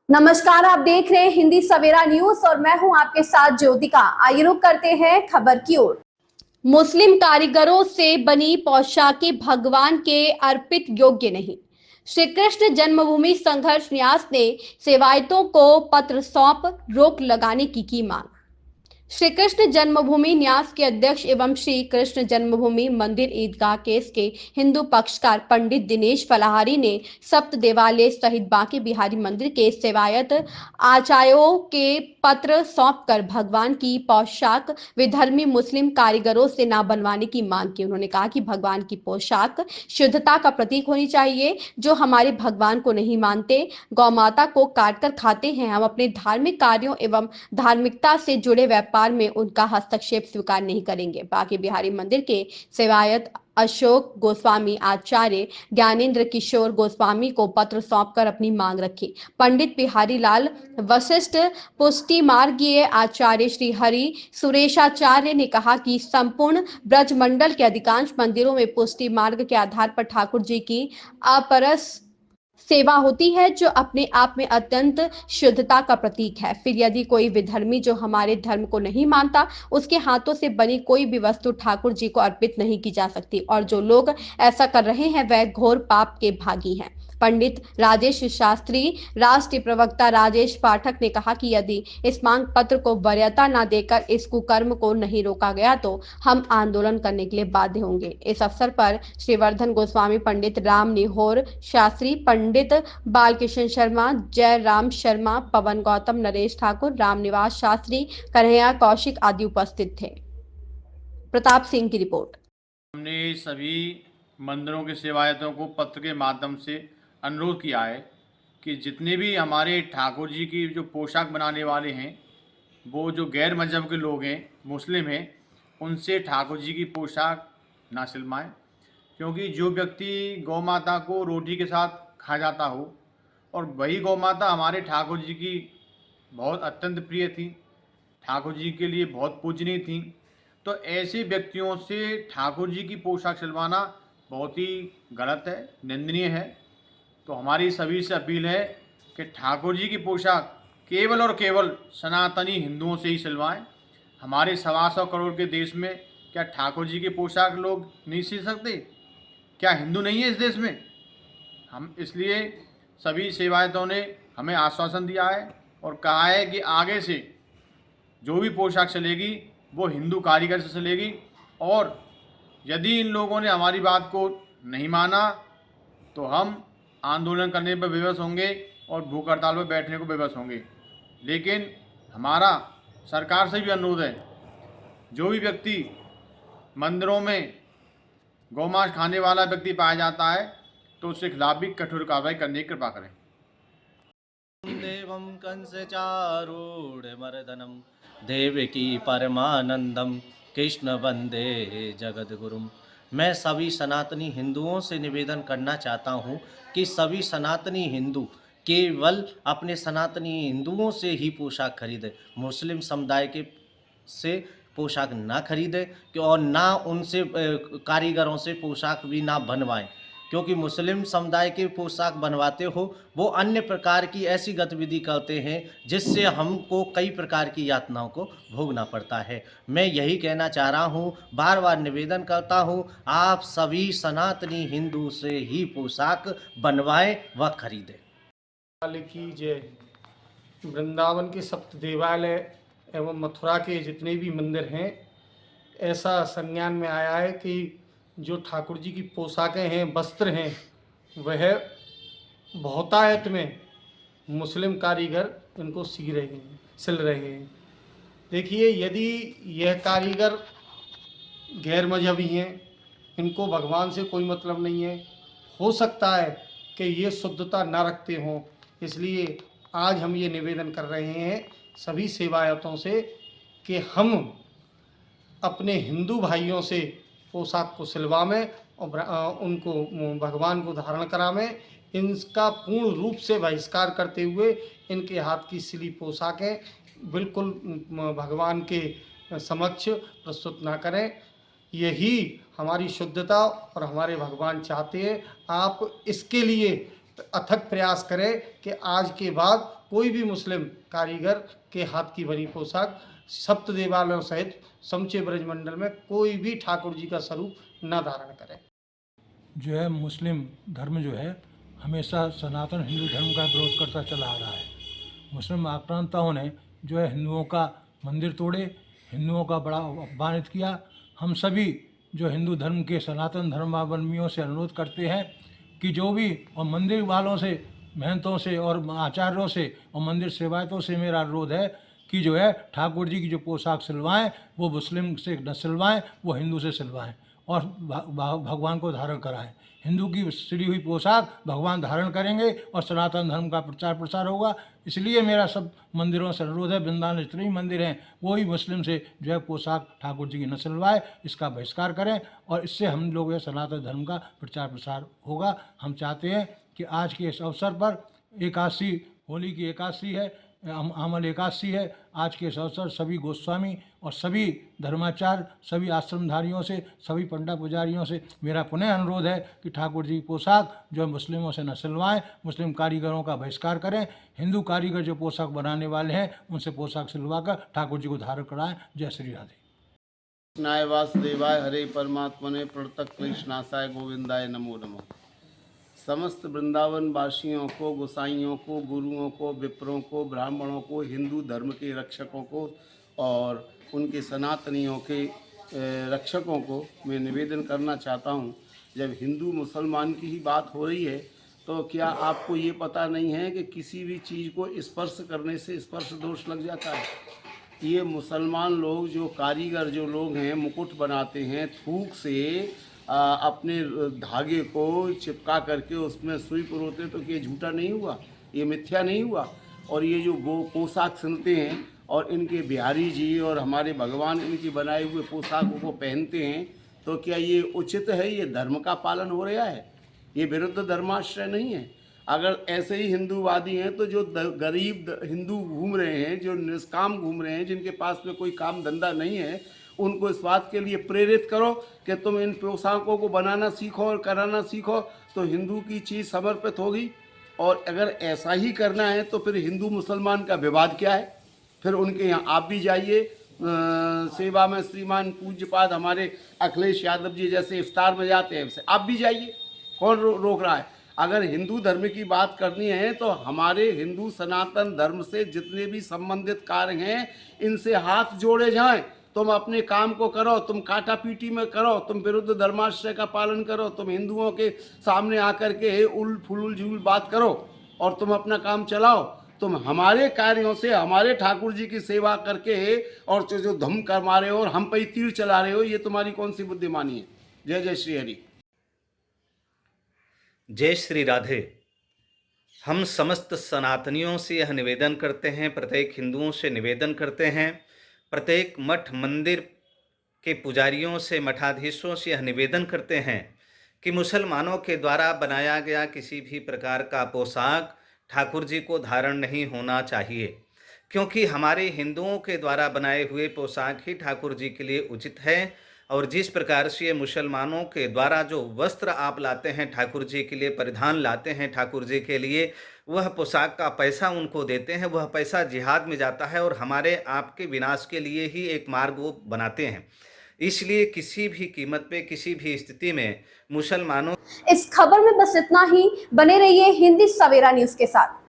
नमस्कार, आप देख रहे हैं हिंदी सवेरा न्यूज और मैं हूं आपके साथ ज्योतिका। आइए रुक करते हैं खबर की ओर। मुस्लिम कारीगरों से बनी पोशाकें भगवान के अर्पित योग्य नहीं। श्री कृष्ण जन्मभूमि संघर्ष न्यास ने सेवायतों को पत्र सौंप रोक लगाने की मांग। श्री कृष्ण जन्मभूमि न्यास के अध्यक्ष एवं श्री कृष्ण जन्मभूमि मंदिर ईदगाह केस के हिंदू पक्षकार पंडित दिनेश फलाहारी ने सप्त देवालय सहित बांके बिहारी मंदिर के सेवायत आचार्यों के पत्र सौंपकर भगवान की पोशाक विधर्मी मुस्लिम कारीगरों से न बनवाने की मांग की। उन्होंने कहा कि भगवान की पोशाक शुद्धता का प्रतीक होनी चाहिए। जो हमारे भगवान को नहीं मानते, गौ माता को काट कर खाते हैं, हम अपने धार्मिक कार्यों एवं धार्मिकता से जुड़े व्यापार में उनका हस्तक्षेप स्वीकार नहीं करेंगे। बांके बिहारी मंदिर के सेवायत अशोक गोस्वामी आचार्य ज्ञानेंद्र किशोर गोस्वामी को पत्र सौंपकर अपनी मांग रखी। पंडित बिहारी लाल वशिष्ठ पुष्टि मार्गीय आचार्य श्री हरि सुरेशाचार्य ने कहा कि संपूर्ण ब्रज मंडल के अधिकांश मंदिरों में पुष्टि मार्ग के आधार पर ठाकुर जी की अपरस सेवा होती है, जो अपने आप में अत्यंत शुद्धता का प्रतीक है। फिर यदि कोई विधर्मी जो हमारे धर्म को नहीं मानता, उसके हाथों से बनी कोई भी वस्तु ठाकुर जी को अर्पित नहीं की जा सकती और जो लोग ऐसा कर रहे हैं वह घोर पाप के भागी हैं। पंडित राजेश शास्त्री राष्ट्रीय प्रवक्ता राजेश पाठक ने कहा कि यदि इस मांग पत्र को वरीयता न देकर इस कुकर्म को नहीं रोका गया तो हम आंदोलन करने के लिए बाध्य होंगे। इस अवसर पर श्रीवर्धन गोस्वामी, पंडित राम निहोर शास्त्री, पंडित बालकिशन शर्मा, जय राम शर्मा, पवन गौतम, नरेश ठाकुर, रामनिवास शास्त्री, कन्हैया कौशिक आदि उपस्थित थे। प्रताप सिंह की रिपोर्ट। हमने सभी मंदिरों के सेवायतों को पत्र के माध्यम से अनुरोध किया है कि जितने भी हमारे ठाकुर जी की जो पोशाक बनाने वाले हैं, वो जो गैर मजहब के लोग हैं, मुस्लिम हैं, उनसे ठाकुर जी की पोशाक ना सिलवाएं। क्योंकि जो व्यक्ति गौ माता को रोटी के साथ खा जाता हो और वही गौ माता हमारे ठाकुर जी की बहुत अत्यंत प्रिय थी, ठाकुर जी के लिए बहुत पूजनीय थी, तो ऐसे व्यक्तियों से ठाकुर जी की पोशाक सिलवाना बहुत ही गलत है, निंदनीय है। तो हमारी सभी से अपील है कि ठाकुर जी की पोशाक केवल और केवल सनातनी हिंदुओं से ही सिलवाएं। हमारे 125 करोड़ के देश में क्या ठाकुर जी की पोशाक लोग नहीं सिल सकते? क्या हिंदू नहीं है इस देश में? हम इसलिए सभी सेवायतों ने हमें आश्वासन दिया है और कहा है कि आगे से जो भी पोशाक चलेगी वो हिंदू कारीगर से चलेगी और यदि इन लोगों ने हमारी बात को नहीं माना तो हम आंदोलन करने पर विवश होंगे और भूख हड़ताल पर बैठने को विवश होंगे। लेकिन हमारा सरकार से भी अनुरोध है, जो भी व्यक्ति मंदिरों में गौमांस खाने वाला व्यक्ति पाया जाता है तो उसके खिलाफ भी कठोर कार्रवाई करने की कृपा करें। देवं कंसचारूढमर्दनं देवकी परमानंदम कृष्ण वंदे जगद्गुरुम। मैं सभी सनातनी हिंदुओं से निवेदन करना चाहता हूं कि सभी सनातनी हिंदू केवल अपने सनातनी हिंदुओं से ही पोशाक खरीदें, मुस्लिम समुदाय के से पोशाक ना खरीदें कि और ना उनसे कारीगरों से पोशाक भी ना बनवाएं, क्योंकि मुस्लिम समुदाय के पोशाक बनवाते हो वो अन्य प्रकार की ऐसी गतिविधि करते हैं जिससे हमको कई प्रकार की यातनाओं को भोगना पड़ता है। मैं यही कहना चाह रहा हूँ, बार बार निवेदन करता हूँ, आप सभी सनातनी हिंदू से ही पोशाक बनवाएं व खरीदें। की जय। वृंदावन के सप्त देवालय एवं मथुरा के जितने भी मंदिर हैं, ऐसा संज्ञान में आया है कि जो ठाकुर जी की पोशाकें हैं, वस्त्र हैं, वह बहुतायत में मुस्लिम कारीगर इनको सिल रहे हैं। देखिए, यदि यह कारीगर गैर मजहबी हैं, इनको भगवान से कोई मतलब नहीं है, हो सकता है कि ये शुद्धता न रखते हों, इसलिए आज हम ये निवेदन कर रहे हैं सभी सेवायतों से कि हम अपने हिंदू भाइयों से पोशाक को सिलवाएं और उनको भगवान को धारण करावें। इनका पूर्ण रूप से बहिष्कार करते हुए इनके हाथ की सिली पोशाकें बिल्कुल भगवान के समक्ष प्रस्तुत ना करें। यही हमारी शुद्धता और हमारे भगवान चाहते हैं। आप इसके लिए अथक प्रयास करें कि आज के बाद कोई भी मुस्लिम कारीगर के हाथ की बनी पोशाक सप्त देवालयों सहित समूचे ब्रजमंडल में कोई भी ठाकुर जी का स्वरूप न धारण करे। जो है मुस्लिम धर्म जो है हमेशा सनातन हिंदू धर्म का विरोध करता चला आ रहा है। मुस्लिम आक्रांताओं ने जो है हिंदुओं का मंदिर तोड़े, हिंदुओं का बड़ा अपमानित किया। हम सभी जो हिंदू धर्म के सनातन धर्मावलंबियों से अनुरोध करते हैं कि जो भी और मंदिर वालों से, महंतों से और आचार्यों से और मंदिर सेवायतों से मेरा अनुरोध है कि जो है ठाकुर जी की जो पोशाक सिलवाएं वो मुस्लिम से न सिलवाएं, वो हिंदू से सिलवाएं और भगवान को धारण कराएं। हिंदू की सिली हुई पोशाक भगवान धारण करेंगे और सनातन धर्म का प्रचार प्रसार होगा। इसलिए मेरा सब मंदिरों से अनुरोध है, वृंदावन जितने भी मंदिर हैं वो ही मुस्लिम से जो है पोशाक ठाकुर जी की न सिलवाए, इसका बहिष्कार करें और इससे हम लोग ये सनातन धर्म का प्रचार प्रसार होगा। हम चाहते हैं कि आज के इस अवसर पर एकादशी, होली की एकादशी है, आमल एकादशी है, आज के इस अवसर सभी गोस्वामी और सभी धर्माचार्य, सभी आश्रमधारियों से, सभी पंडा पुजारियों से मेरा पुनः अनुरोध है कि ठाकुर जी की पोशाक जो मुस्लिमों से न सिलवाएं, मुस्लिम कारीगरों का बहिष्कार करें। हिंदू कारीगर जो पोशाक बनाने वाले हैं उनसे पोशाक सिलवाकर ठाकुर जी को धारण कराएं। जय श्री राधे। कृष्णाय वासुदेवाय हरे परमात्मने प्रणतः क्लेशनाशाय गोविंदाय नमो नमः। समस्त वृंदावन वासियों को, गोसाइयों को, गुरुओं को, विप्रों को, ब्राह्मणों को, हिंदू धर्म के रक्षकों को और उनके सनातनियों के रक्षकों को मैं निवेदन करना चाहता हूँ, जब हिंदू मुसलमान की ही बात हो रही है तो क्या आपको ये पता नहीं है कि किसी भी चीज़ को स्पर्श करने से स्पर्श दोष लग जाता है। ये मुसलमान लोग जो कारीगर जो लोग हैं, मुकुट बनाते हैं, थूक से अपने धागे को चिपका करके उसमें सुई परोते, तो ये झूठा नहीं हुआ, ये मिथ्या नहीं हुआ। और ये जो पोशाक सिलते हैं और इनके बिहारी जी और हमारे भगवान इनकी बनाए हुए पोशाकों को पहनते हैं, तो क्या ये उचित है? ये धर्म का पालन हो रहा है, ये विरुद्ध धर्माश्रय नहीं है। अगर ऐसे ही हिंदूवादी हैं तो जो गरीब हिंदू घूम रहे हैं, जो निष्काम घूम रहे हैं, जिनके पास में कोई काम धंधा नहीं है, उनको इस बात के लिए प्रेरित करो कि तुम इन पोशाकों को बनाना सीखो और कराना सीखो, तो हिंदू की चीज़ समर्पित होगी। और अगर ऐसा ही करना है तो फिर हिंदू मुसलमान का विवाद क्या है? फिर उनके यहाँ आप भी जाइए, सेवा में श्रीमान पूज्यपाद हमारे अखिलेश यादव जी जैसे इफ्तार में जाते हैं, आप भी जाइए, कौन रोक रहा है? अगर हिंदू धर्म की बात करनी है तो हमारे हिंदू सनातन धर्म से जितने भी संबंधित कार्य हैं इनसे हाथ जोड़े जाएं। तुम अपने काम को करो, तुम काटा पीटी में करो, तुम विरुद्ध धर्माश्रय का पालन करो, तुम हिंदुओं के सामने आकर के उल फुल झूल बात करो और तुम अपना काम चलाओ। तुम हमारे कार्यों से हमारे ठाकुर जी की सेवा करके और जो धम कमा रहे हो और हम पे ही तीर चला रहे हो, ये तुम्हारी कौन सी बुद्धिमानी है? जय जय श्री हरि। जय श्री राधे। हम समस्त सनातनियों से यह निवेदन करते हैं, प्रत्येक हिंदुओं से निवेदन करते हैं, प्रत्येक मठ मंदिर के पुजारियों से, मठाधीशों से यह निवेदन करते हैं कि मुसलमानों के द्वारा बनाया गया किसी भी प्रकार का पोशाक ठाकुर जी को धारण नहीं होना चाहिए, क्योंकि हमारे हिंदुओं के द्वारा बनाए हुए पोशाक ही ठाकुर जी के लिए उचित है। और जिस प्रकार से मुसलमानों के द्वारा जो वस्त्र आप लाते हैं ठाकुर जी के लिए, परिधान लाते हैं ठाकुर जी के लिए, वह पोशाक का पैसा उनको देते हैं, वह पैसा जिहाद में जाता है और हमारे आपके विनाश के लिए ही एक मार्ग वो बनाते हैं। इसलिए किसी भी कीमत पे, किसी भी स्थिति में मुसलमानों। इस खबर में बस इतना ही। बने रहिए हिंदी सवेरा न्यूज के साथ।